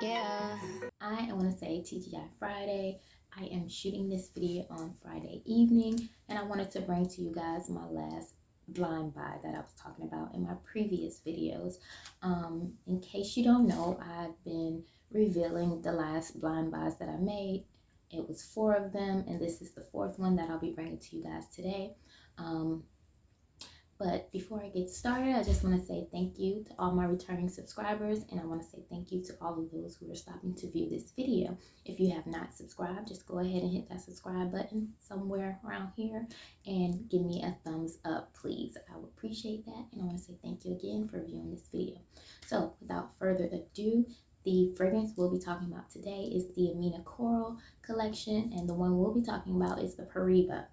Yeah. I want to say TGI Friday. I am shooting this video on Friday evening, and I wanted to bring to you guys my last blind buy that I was talking about in my previous videos. In case you don't know, I've been revealing the last blind buys that I made. It was 4 of them, and this is the 4th one that I'll be bringing to you guys today. But before I get started, I just want to say thank you to all my returning subscribers, and I want to say thank you to all of those who are stopping to view this video. If you have not subscribed, just go ahead and hit that subscribe button somewhere around here and give me a thumbs up, please. I would appreciate that, and I want to say thank you again for viewing this video. So without further ado, the fragrance we'll be talking about today is the Omnia Coral collection, and the one we'll be talking about is the Paraiba.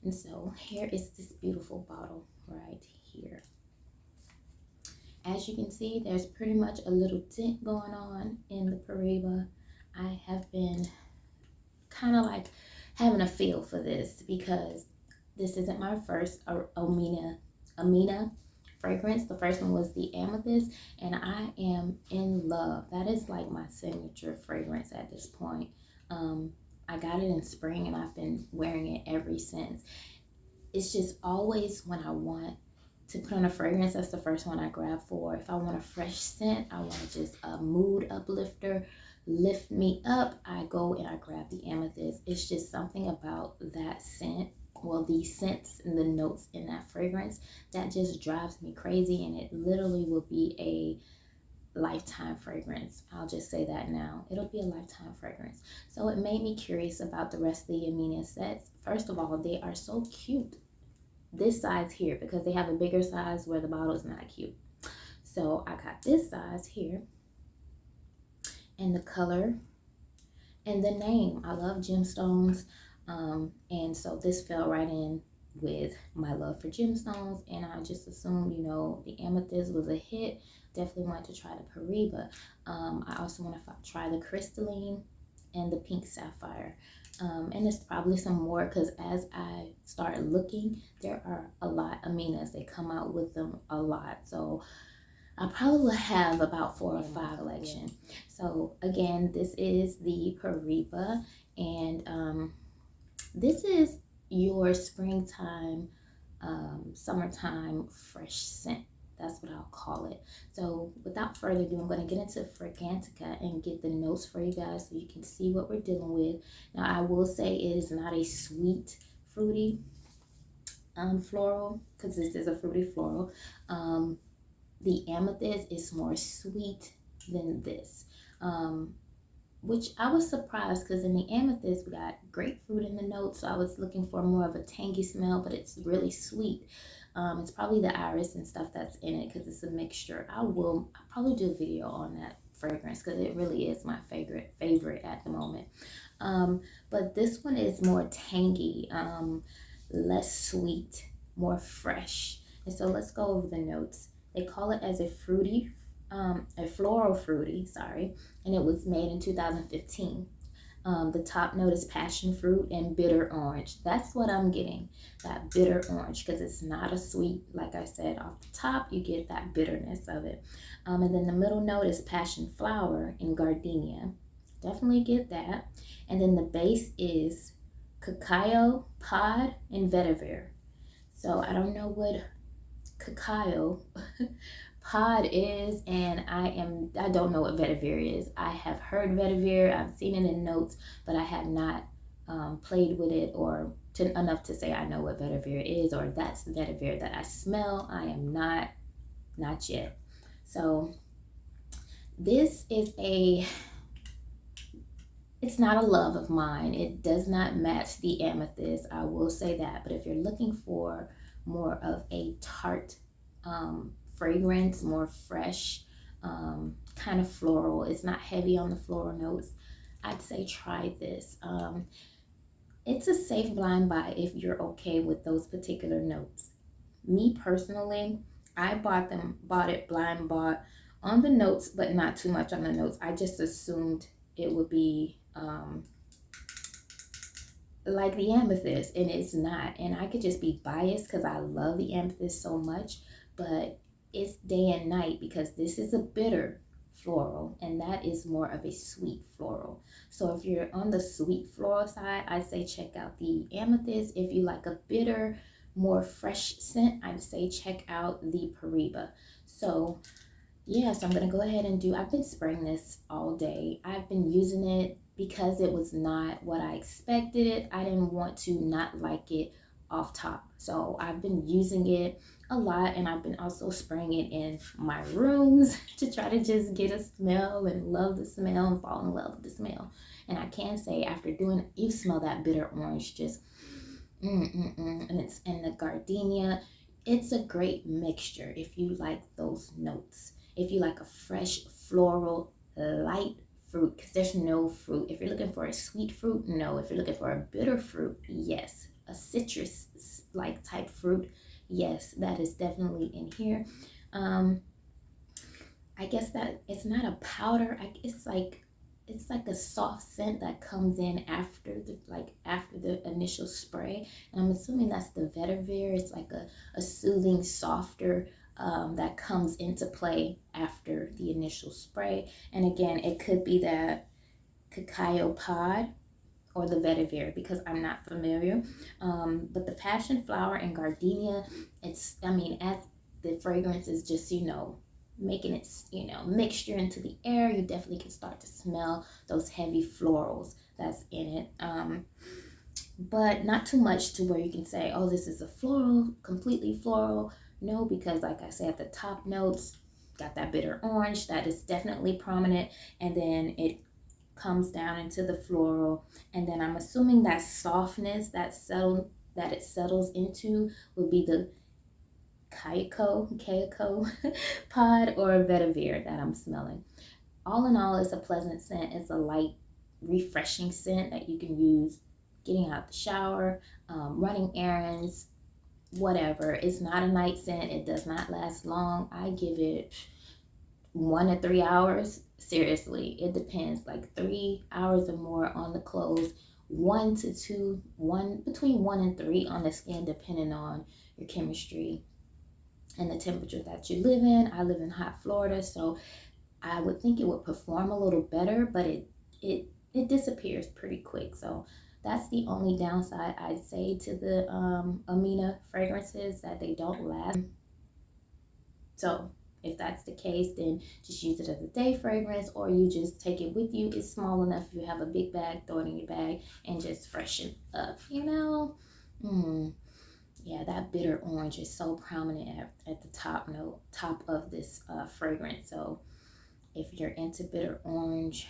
And so here is this beautiful bottle right here. As you can see, there's pretty much a little dent going on in the Paraiba. I have been kind of like having a feel for this because this isn't my first Omnia fragrance. The first one was the Amethyst, and I am in love. That is like my signature fragrance at this point. I got it in spring and I've been wearing it ever since. It's just always when I want to put on a fragrance, that's the first one I grab for. If I want a fresh scent, I want just a mood uplifter, lift me up, I go and I grab the Amethyst. It's just something about that scent, well, these scents and the notes in that fragrance that just drives me crazy, and it literally will be a lifetime fragrance. I'll just say that now. It'll be a lifetime fragrance. So it made me curious about the rest of the Omnia sets. First of all, they are so cute. This size here, because they have a bigger size where the bottle is not cute. So I got this size here, and the color and the name. I love gemstones, and so this fell right in with my love for gemstones, and I just assumed, you know, the Amethyst was a hit. Definitely wanted to try the Paraiba. I also want to try the crystalline and the pink sapphire. And there's probably some more because as I start looking, there are a lot of Omnias. They come out with them a lot. So I probably will have about 4 or 5 collection. So again, this is the Paraiba, and this is your springtime, summertime fresh scent. That's what I'll call it. So without further ado, I'm going to get into Fragrantica and get the notes for you guys so you can see what we're dealing with. Now, I will say it is not a sweet, fruity floral, because this is a fruity floral. The Amethyst is more sweet than this, which I was surprised because in the Amethyst, we got grapefruit in the notes. So I was looking for more of a tangy smell, but it's really sweet. It's probably the iris and stuff that's in it because it's a mixture. I'll probably do a video on that fragrance because it really is my favorite at the moment. But this one is more tangy, less sweet, more fresh. And so let's go over the notes. They call it as a fruity, a floral fruity, sorry, and it was made in 2015. The top note is passion fruit and bitter orange. That's what I'm getting, that bitter orange, because it's not a sweet, like I said, off the top, you get that bitterness of it. And then the middle note is passion flower and gardenia. Definitely get that. And then the base is cacao, pod, and vetiver. So I don't know what cacao pod is, and I don't know what vetiver is. I have heard vetiver, I've seen it in notes, but I have not played with it or enough to say I know what vetiver is or that's the vetiver that I smell. I am not yet. So this is it's not a love of mine. It does not match the Amethyst, I will say that. But if you're looking for more of a tart fragrance, more fresh, kind of floral, it's not heavy on the floral notes, I'd say try this. It's a safe blind buy if you're okay with those particular notes. Me personally, I bought it blind bought on the notes, but not too much on the notes. I just assumed it would be like the Amethyst, and it's not. And I could just be biased because I love the Amethyst so much, but it's day and night because this is a bitter floral, and that is more of a sweet floral. So if you're on the sweet floral side, I'd say check out the amethyst. If you like a bitter, more fresh scent, I'd say check out the Paraiba. So yeah, so I'm gonna go ahead and I've been spraying this all day. I've been using it because it was not what I expected. I didn't want to not like it off top. So I've been using it a lot, and I've been also spraying it in my rooms to try to just get a smell and love the smell and fall in love with the smell. And I can say after doing it, you smell that bitter orange just and it's in the gardenia. It's a great mixture if you like those notes. If you like a fresh floral light fruit, because there's no fruit. If you're looking for a sweet fruit, no. If you're looking for a bitter fruit, yes. A citrus like type fruit, yes, that is definitely in here. I guess that it's not a powder. It's like a soft scent that comes in after the initial spray, and I'm assuming that's the vetiver. It's like a soothing, softer that comes into play after the initial spray. And again, it could be that cacao pod or the vetiver because I'm not familiar. But the passion flower and gardenia, as the fragrance is just, making its, mixture into the air, you definitely can start to smell those heavy florals that's in it. But not too much to where you can say, oh, this is a floral, completely floral. No, because like I said, the top notes got that bitter orange that is definitely prominent, and then it comes down into the floral, and then I'm assuming that softness that it settles into will be the cacao pod or vetiver that I'm smelling. All in all, it's a pleasant scent. It's a light, refreshing scent that you can use getting out the shower, running errands, whatever. It's not a night scent. It does not last long. I give it 1 to 3 hours. Seriously, it depends. Like 3 hours or more on the clothes. 1 to 2, between 1 and 3 on the skin, depending on your chemistry and the temperature that you live in. I live in hot Florida, so I would think it would perform a little better, but it disappears pretty quick. So that's the only downside I'd say to the Omnia fragrances, that they don't last. So if that's the case, then just use it as a day fragrance, or you just take it with you. It's small enough. If you have a big bag, throw it in your bag and just freshen up, Yeah, that bitter orange is so prominent at the top of this fragrance. So if you're into bitter orange,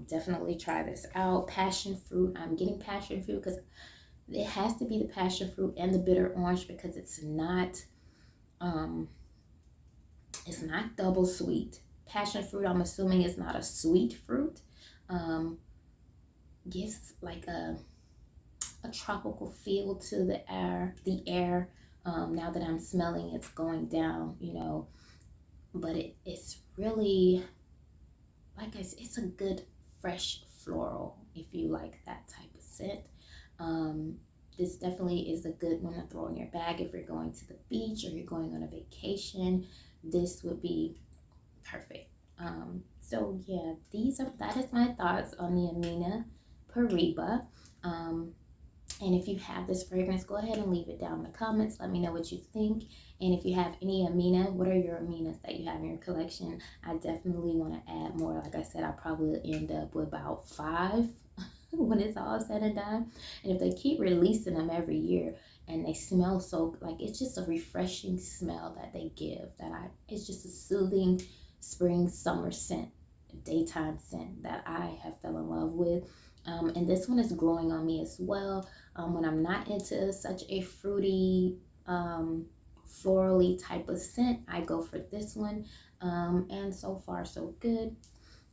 definitely try this out. Passion fruit. I'm getting passion fruit because it has to be the passion fruit and the bitter orange, because it's not double sweet. Passion fruit, I'm assuming, is not a sweet fruit. Gives like a tropical feel to the air. Now that I'm smelling, it's going down, but it's really, like I said, it's a good fresh floral if you like that type of scent. This definitely is a good one to throw in your bag if you're going to the beach or you're going on a vacation. This would be perfect. So yeah, that is my thoughts on the Omnia Paraiba. And if you have this fragrance, go ahead and leave it down in the comments. Let me know what you think. And if you have any Omnia, what are your Omnias that you have in your collection? I definitely want to add more. Like I said, I'll probably end up with about 5 when it's all said and done. And if they keep releasing them every year and they smell so, like, it's just a refreshing smell that they give. It's just a soothing spring, summer scent, daytime scent that I have fell in love with. And this one is growing on me as well. When I'm not into such a fruity, florally type of scent, I go for this one. And so far, so good.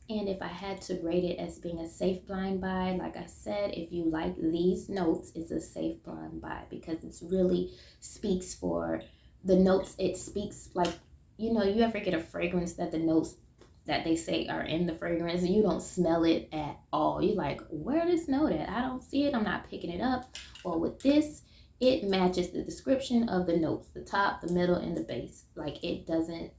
And if I had to rate it as being a safe blind buy, like I said, if you like these notes, it's a safe blind buy, because it's really speaks for the notes. It speaks like, you ever get a fragrance that the notes that they say are in the fragrance, and you don't smell it at all. You're like, where this note at? I don't see it. I'm not picking it up. Well, with this, it matches the description of the notes, the top, the middle, and the base. Like, it doesn't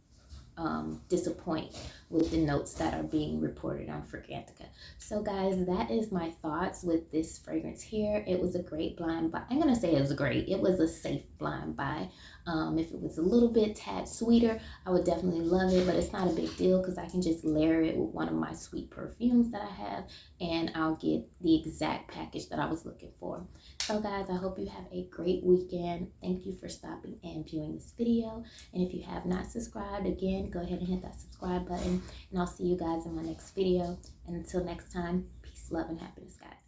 disappoint with the notes that are being reported on Fragrantica. So guys, that is my thoughts with this fragrance here. It was a great blind buy. I'm gonna say it was great. It was a safe blind buy. If it was a little bit tad sweeter, I would definitely love it, but it's not a big deal because I can just layer it with one of my sweet perfumes that I have, and I'll get the exact package that I was looking for. So guys, I hope you have a great weekend. Thank you for stopping and viewing this video. And if you have not subscribed, again, go ahead and hit that subscribe button, and I'll see you guys in my next video. And until next time, peace, love, and happiness, guys.